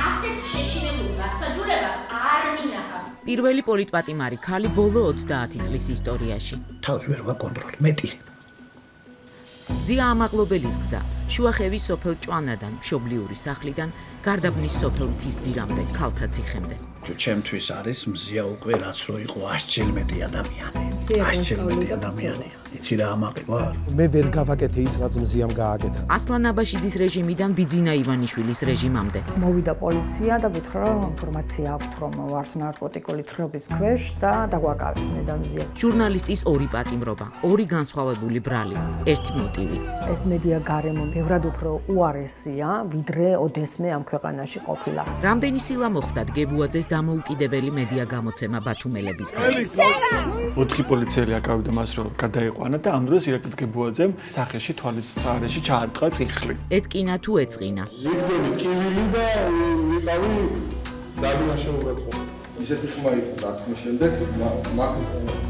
ასეთ შეშინებული მართლმსაჯულება არ მინახავს. პირველი პოლიტპატიმარი ქალი ბოლო 30 წლის ისტორიაში. თავს ვერ ვაკონტროლ, მეტი. ზია ამაღლობელის გზა, შუახევის სოფელ ჭვანადან, მშობლიური სახლიდან, გარდაბნის სოფელ მთისძირამდე, ქალთა ციხემდე. ჩემთვის არის მზია უკვე რაც რო იყო 100-ჯერ მეტი ადამიანი. 100-ჯერ მეტი ადამიანი. იცი რა ამაყი ვარ? მე ვერ გავაკეთე ის რაც მზიამ გააკეთა. ასლან აბაშიძის რეჟიმიდან ბიძინა ივანიშვილის რეჟიმამდე. მოვიდა პოლიცია და გითხრა რომ ინფორმაცია აქვს რომ ვართ ნარკოტიკული თხრობის ქვეშ და დაგვაკავეს მე და მზია. ჟურნალისტის ორი პატიმრობა, ორი განსხვავებული ბრალი, ერთი მოტივი. ეს მედია გარემო ბევრად უფრო უარესია, ვიდრე ოდესმე ამ ქვეყანაში ყოფილა. რამდენი სილა მოხვდათ გებუაძეს დამოუკიდებელი მედია გამოცემა ბათუმელებისგან. 4 პოლიციელი აკავდა მას რომ გადაიყვანა და ამ დროს ირაკლი გებუაძემ სახეში თვალის არეში ჩაარტყა წიხლი. ეთკინა თუ ეწყინა. ზიგზელი ტკივილი და ვიყავი ძალიან შეურაცხყოფა. ისეთი ხმა იყო დათმის შემდეგ,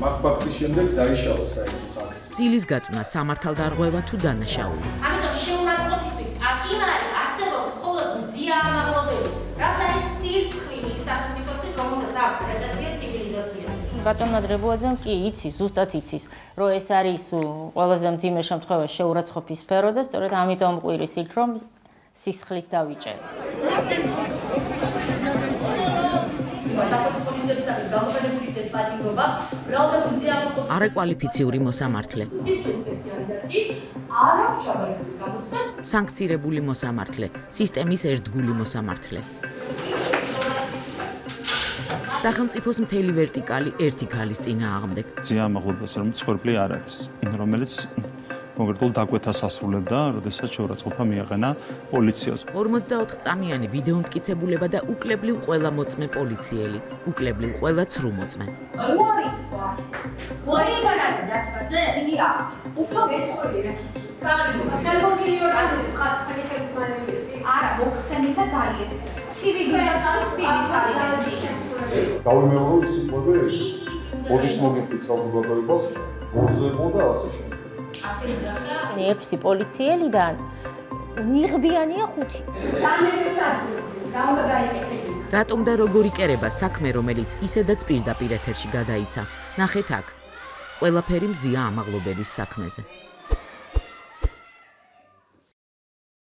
მაგ-ფაქტის შემდეგ დაიშალა საერთოდ აქცია. სილის გაწვნა, სამართალდარღვევა თუ დანაშაული. ამიტომ შეურაცხყოფისთვის პატიმარი არსებობს მხოლოდ მზია ამაღლობელი, რაც არის სირცხლი სახელმწიფოსთვის, რომელსაც აქვს პრეტენზია ცივილიზაციაზე. ბატონმა გებუაძემ კი იცის, ზუსტად იცის, რომ ეს არის ყველაზე მძიმე შემთხვევაში შეურაცხყოფის სფერო და სწორედ ამიტომ ყვირის იქ რომ სისხლით დავიჭერე. არაკვალიფიციური მოსამართლე. სანქცირებული მოსამართლე, სისტემის ერთგული მოსამართლე. სახელმწიფოს მთელი ვერტიკალი ერთი ქალის წინააღმდეგ. ზია ამაღლობელს რომ ცხოვრბლი არ არის, რომელიც კონკრეტულ დაკვეთას ასრულებდა, როდესაც შეურაცხყოფა მიაყენა პოლიციას. 44 წამიანი ვიდეომტკიცებულება და უკლებლივ ყველა მოწმე პოლიციელი, უკლებლივ ყველა ცრუ მოწმე. ორი განადა დაცვაზე? დია. უფრო ვესწორი რაში. არა, მოხსენით და დაიეთ. ცივი და თბილი თვალები. დავიმეორო რომ ის იყვება ოდის მომენტით საზოგადოებას გოზებო და ასე შემდეგ. ასე ძახდა? 6 პოლიციელიდან ნიღბიანია 5. ძალებს აძლევ. რა უნდა დაიკეთებინა? რატომ და როგორ იკერება საქმე, რომელიც ისედაც პირდაპირ ეთერში გადაიცა? ნახეთ აქ. ყველაფერი მზია ამაღლობელის საქმეზე.